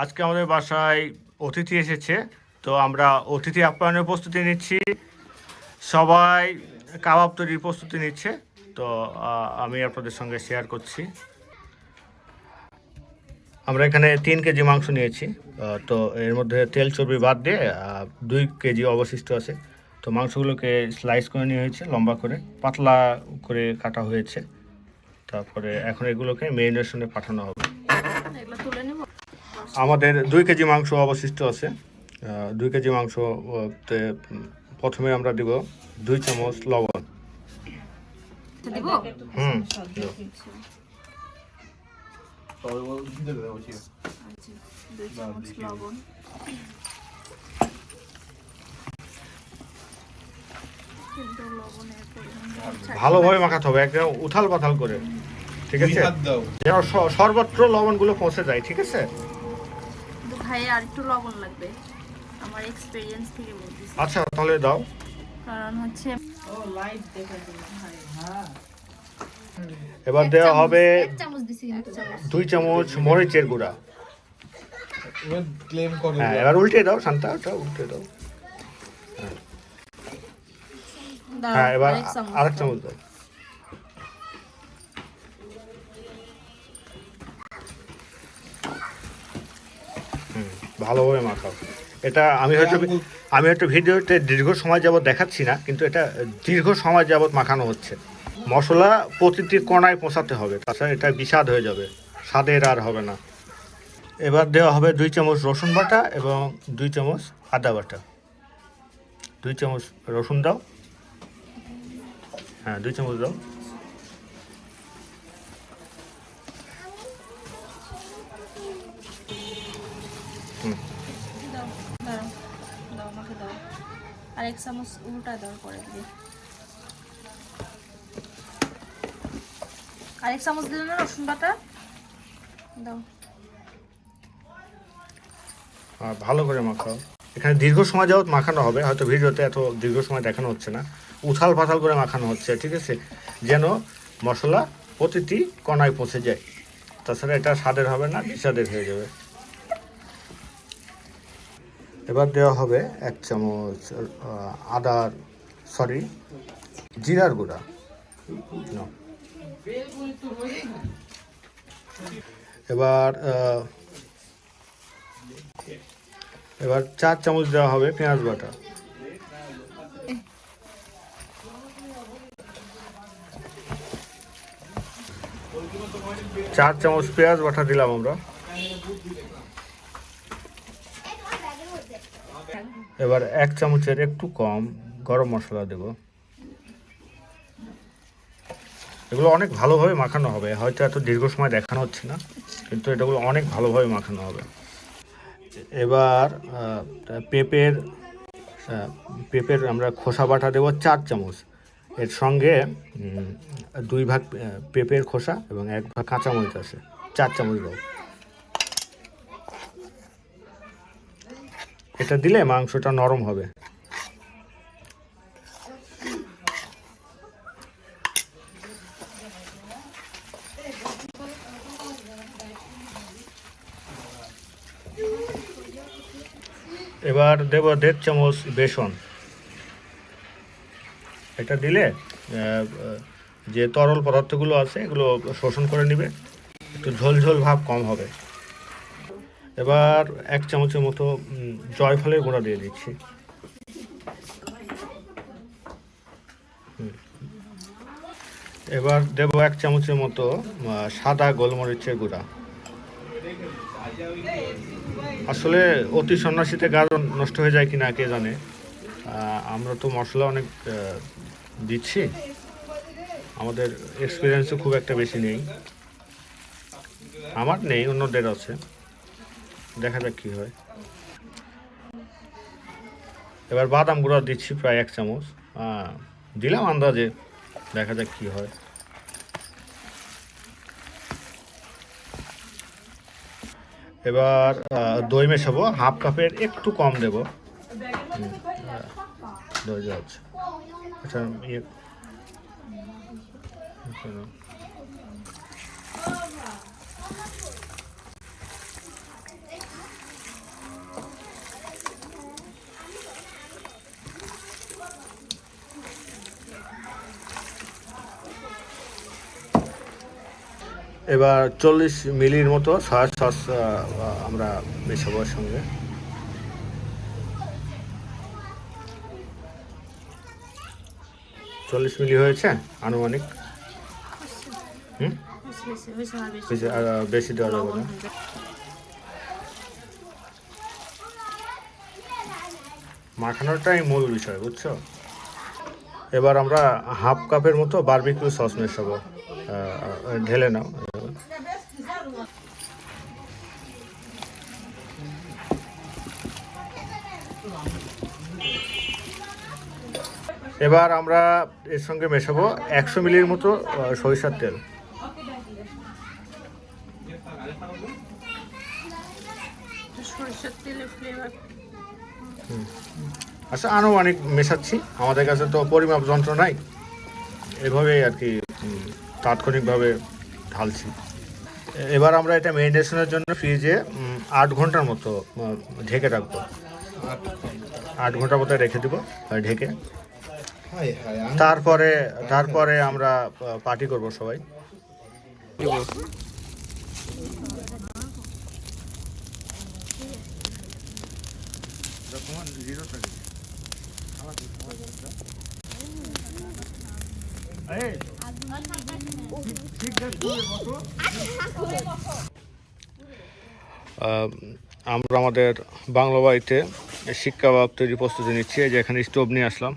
আজকে আমাদের বাসায় অতিথি এসেছে, তো আমরা অতিথি আপ্যায়নের প্রস্তুতি নিচ্ছি। সবাই কাবাব তৈরির প্রস্তুতি নিচ্ছে, তো আমি আপনাদের সঙ্গে শেয়ার করছি। আমরা এখানে 3 কেজি মাংস নিয়েছি, তো এর মধ্যে তেল চর্বি বাদ দিয়ে 2 কেজি অবশিষ্ট আছে। তো মাংসগুলোকে স্লাইস করে নেওয়া হয়েছে, লম্বা করে পাতলা করে কাটা হয়েছে। তারপরে এখন এগুলোকে মেরিনেশনে পাঠানো হবে। আমাদের 2 কেজি মাংস অবশিষ্ট আছে। 2 কেজি মাংস প্রথমে আমরা দিব 2 চামচ লবণ। ভালোভাবে মাখাতে হবে, একদম উথাল পাথাল করে, ঠিক আছে, যেন সর্বত্র লবণগুলো পৌঁছে যায়, ঠিক আছে। ভাই আর একটু লবণ লাগবে, আমার এক্সপেরিয়েন্স থেকে বলতেছি। আচ্ছা তাহলে দাও, কারণ হচ্ছে এবার দেওয়া হবে 2 চামচ মরিচের গুঁড়া। হ্যাঁ, এবার উল্টে দাও শান্তা, ওটা উল্টে দাও। হ্যাঁ, এবার আরেক চামচ দাও। ভালোভাবে মাখাও। এটা আমি হয়তো ভিডিওতে দীর্ঘ সময় যাবত দেখাচ্ছি না, কিন্তু এটা দীর্ঘ সময় যাবত মাখানো হচ্ছে। মশলা প্রতিটি কোণায় পৌঁছাতে হবে, তাছাড়া এটা বিস্বাদ হয়ে যাবে, স্বাদের আর হবে না। এবার দেওয়া হবে 2 চামচ রসুন বাটা এবং 2 চামচ আদা বাটা। 2 চামচ রসুন দাও, হ্যাঁ 2 চামচ দাও। আরেক চামচ উল্টা দাও, করে দিই। আরেক চামচ দিলে না রসুন বাটা দাও। ভালো করে মাখাও। এখানে দীর্ঘ সময় যাবত মাখানো হবে, হয়তো ভিডিওতে এত দীর্ঘ সময় দেখানো হচ্ছে না, উথাল পাথাল করে মাখানো হচ্ছে, ঠিক আছে, যেন মশলা প্রতিটি কণায় পৌঁছে যায়, তাছাড়া এটা স্বাদের হবে না, বিস্বাদের হয়ে যাবে। এবার দেওয়া হবে 1 চামচ জিরার গুঁড়া। এবার 4 চামচ দেওয়া হবে পেঁয়াজ বাটা। চার চামচ পেঁয়াজ বাটা দিলাম আমরা। এবার 1 চামচের একটু কম গরম মশলা দেব। এগুলো অনেক ভালোভাবে মাখানো হবে, হয়তো এত দীর্ঘ সময় দেখানো হচ্ছে না, কিন্তু এটাগুলো অনেক ভালোভাবে মাখানো হবে। এবার পেঁপের আমরা খোসা বাটা দেব 4 চামচ। এর সঙ্গে 2 ভাগ পেঁপের খোসা এবং 1 ভাগ কাঁচামরিচ আছে, 4 চামচ দাও। এটা দিলে মাংসটা নরম হবে। এবার দেব 1.5 চামচ বেসন। এটা দিলে যে তরল পদার্থগুলো আছে এগুলো শোষণ করে নেবে, একটু ঝোল ভাব কম হবে। এবার 1 চামচের মতো জয়ফলের গুঁড়া দিয়ে দিচ্ছি। এবার দেব 1 চামচের মতো সাদা গোলমরিচের গুঁড়া। আসলে অতি সন্ন্যাসীতে গাজন নষ্ট হয়ে যায় কিনা কে জানে, আমরা তো মশলা অনেক দিচ্ছি, আমাদের এক্সপিরিয়েন্সও খুব একটা বেশি নেই, আমার নেই, অন্যদের আছে, দেখা যাক কী হয়। এবার বাদাম গুঁড়া দিচ্ছি প্রায় 1 চামচ, দিলাম আন্দাজে, দেখা যাক কী হয়। এবার দই মেশাবো, হাফ কাপের একটু কম দেব দই যাচ্ছে। আচ্ছা এবার 40 মিলির মতো সয়া সস আমরা মেশাবো এর সঙ্গে। চল্লিশ মিলি হয়েছে আনুমানিক। আর বেশি দেওয়া যাবে না। মাখানোটাই মূল বিষয়, বুঝছো? এবার আমরা হাফ কাপের মতো বারবিকিউ সস মেশাবো। ঢেলে নাও। এবার আমরা এর সঙ্গে মেশাবো 100 মিলির মতো সরিষার তেল। আচ্ছা, আনুমানিক মেশাচ্ছি, আমাদের কাছে তো পরিমাপ যন্ত্র নাই, এভাবেই আর কি তাৎক্ষণিকভাবে ঢালছি। এবার আমরা এটা মেরিনেশনের জন্য ফ্রিজে 8 ঘন্টার মতো ঢেকে রাখবো। 8 ঘন্টার মতো রেখে দেবো ঢেকে। তারপরে আমরা পার্টি করব সবাই। আমরা আমাদের বাংলা বাড়িতে শিক কাবাব তৈরি প্রস্তুতি নিচ্ছি। এই যে এখানে স্টোভ নিয়ে আসলাম।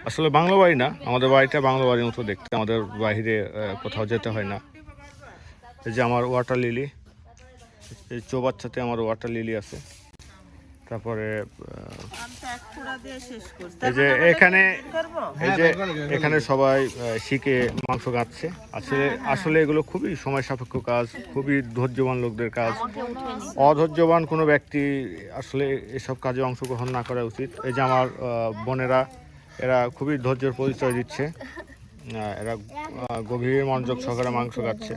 আসলে বাংলা বাড়ি না, আমাদের বাড়িটা বাংলা বাড়ির মতো দেখতে, আমাদের বাইরে কোথাও যেতে হয় না। এই যে আমার ওয়াটার লিলি, এই চৌবাচ্চাতে আমার ওয়াটার লিলি আছে। তারপরে এই যে এখানে সবাই শিকে মাংস কাটছে। আসলে এগুলো খুবই সময় সাপেক্ষ কাজ, খুবই ধৈর্যবান লোকদের কাজ। অধৈর্যবান কোনো ব্যক্তি আসলে এসব কাজে অংশগ্রহণ না করা উচিত। এই যে আমার বোনেরা, এরা খুবই ধৈর্যের পরিচয় দিচ্ছে। এরা গভীর মনোযোগ সহকারে মাংস কাটছে।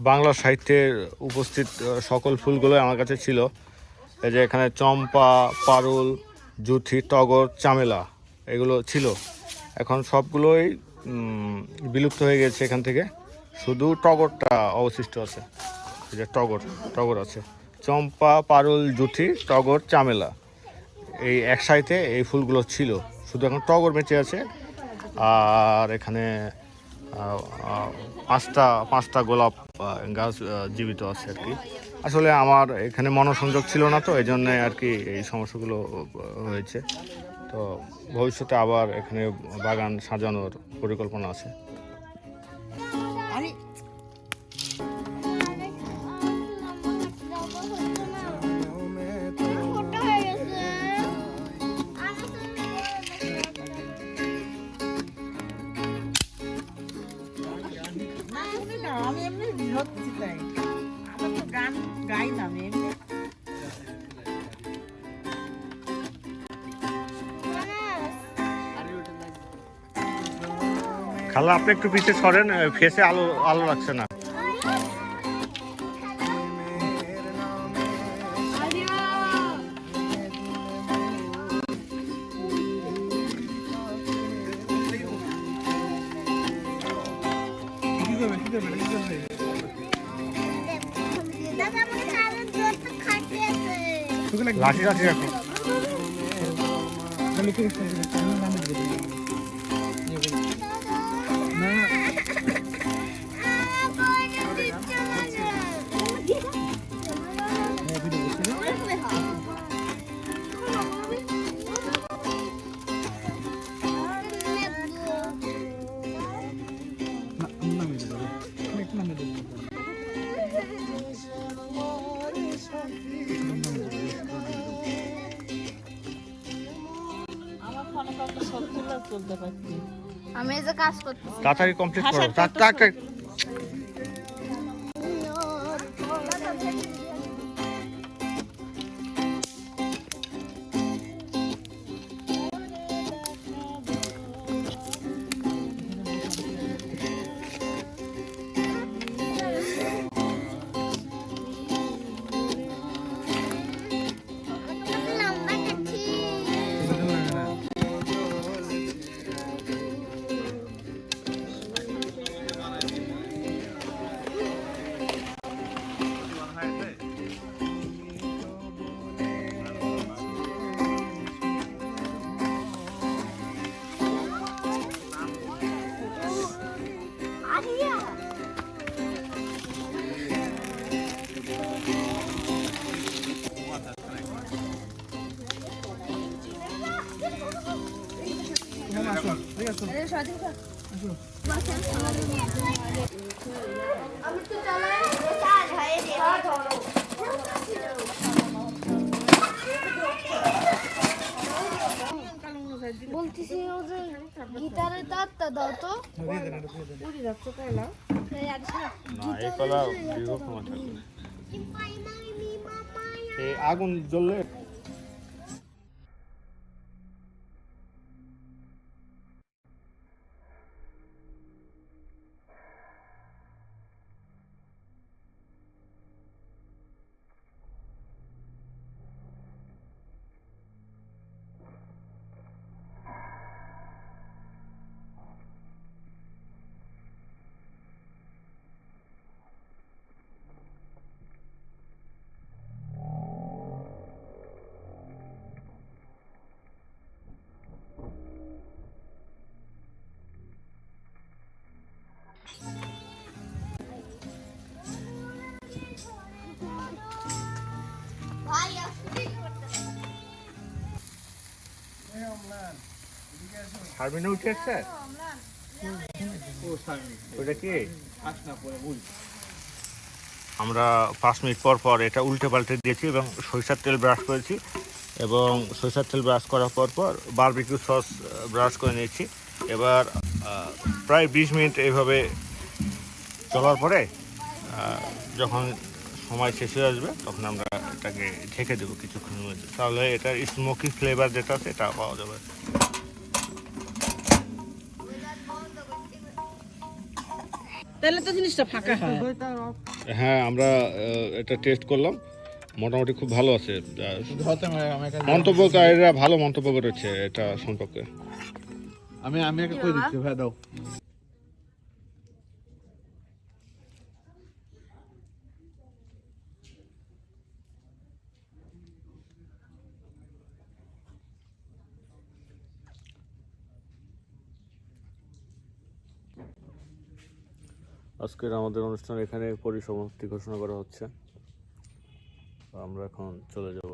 বাংলা সাহিত্যের উপস্থিত সকল ফুলগুলো আমার কাছে ছিল। এই যে এখানে চম্পা, পারুল, জুথি, টগর, চামেলা এগুলো ছিল। এখন সবগুলোই বিলুপ্ত হয়ে গেছে এখান থেকে, শুধু টগরটা অবশিষ্ট আছে। এই যে টগর আছে। চম্পা, পারুল, জুথি, টগর, চামেলা এই একসাথে এই ফুলগুলো ছিল, শুধু এখন টগর বেঁচে আছে। আর এখানে পাঁচটা গোলাপ গাছ জীবিত আছে আর কি। আসলে আমার এখানে মনোসংযোগ ছিল না, তো এই জন্যে আর কি এই সমস্যাগুলো হয়েছে। তো ভবিষ্যতে আবার এখানে বাগান সাজানোর পরিকল্পনা আছে। আমি এমনি ধরছি, তাই আমার তো গান গাই না আমি এমনি। খালা, আপনি একটু পিছিয়ে সরেন, ফেসে আলো লাগছে না। লাঠি রাখো। আমি এই যে কাজ করতেছি, তাড়াতাড়ি কমপ্লিট করো, তাড়াতাড়ি। বলতেছি ও যে গিটারের তারটা দাও তো। পুরি যাচ্ছ কয়লা না এই কলা দীর্ঘ সময় থাকবে। এই আগুন জ্বললে ভাই আসলে শারমিনে উঠে আসছে ওটা কি আমরা 5 মিনিট পর পর এটা উল্টে পাল্টে দিয়েছি এবং সরিষার তেল ব্রাশ করেছি এবং সরিষার তেল ব্রাশ করার পর পর বারবিকিউ সস ব্রাশ করে নিয়েছি। এবার প্রায় 20 মিনিট এইভাবে চলার পরে যখন সময় শেষ হয়ে আসবে তখন আমরা এটাকে ঢেকে দেবো কিছুক্ষণের মধ্যে, তাহলে এটার স্মোকি ফ্লেভার যেটা আছে এটা পাওয়া যাবে। তাহলে তো জিনিসটা ফাঁকা হয়। হ্যাঁ আমরা এটা টেস্ট করলাম, মোটামুটি খুব ভালো আছে। মন্তব্যকারীরা ভালো মন্তব্য করেছে এটা সম্পর্কে। আমি একটা কই দিচ্ছি ভাই দাও। আজকের আমাদের অনুষ্ঠান এখানে পরিসমাপ্তি ঘোষণা করা হচ্ছে। আমরা এখন চলে যাব।